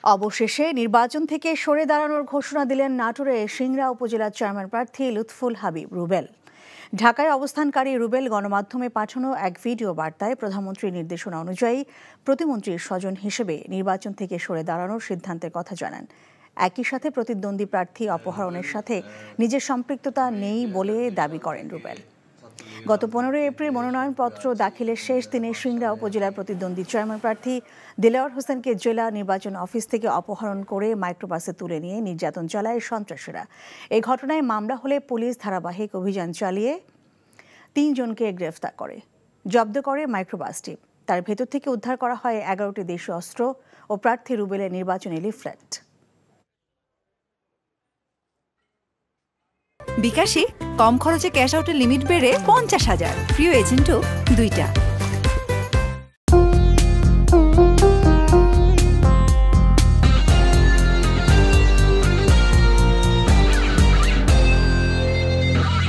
অবশেষে নির্বাচন থেকে সরে দাঁড়ানোর ঘোষণা দিলেন নাটোরে সিংড়া উপজেলার চেয়ারম্যান প্রার্থী লুৎফুল হাবিব রুবেল। ঢাকায় অবস্থানকারী রুবেল গণমাধ্যমে পাঠানো এক ভিডিও বার্তায় প্রধানমন্ত্রীর নির্দেশনা অনুযায়ী প্রতিমন্ত্রীর স্বজন হিসেবে নির্বাচন থেকে সরে দাঁড়ানোর সিদ্ধান্তের কথা জানান। একই সাথে প্রতিদ্বন্দ্বী প্রার্থী অপহরণের সাথে নিজের সম্পৃক্ততা নেই বলে দাবি করেন রুবেল। গত 15 এপ্রিল মনোনয়নপত্র দাখিলের শেষ দিনে সিংড়া উপজেলার প্রতিদ্বন্দ্বী চেয়ারম্যান প্রার্থী দেলোয়ার হোসেনকে জেলা নির্বাচন অফিস থেকে অপহরণ করে মাইক্রোবাসে তুলে নিয়ে নির্যাতন চালায় সন্ত্রাসীরা। এই ঘটনায় মামলা হলে পুলিশ ধারাবাহিক অভিযান চালিয়ে 3 জনকে গ্রেফতার করে, জব্দ করে মাইক্রোবাসটি। তার ভেতর থেকে উদ্ধার করা হয় 11টি দেশীয় অস্ত্র ও প্রার্থী রুবেলের নির্বাচনী লিফলেট। বিকাশে কম খরচে ক্যাশ আউটের লিমিট বেড়ে 50,000, প্রিয় এজেন্টও 2টা।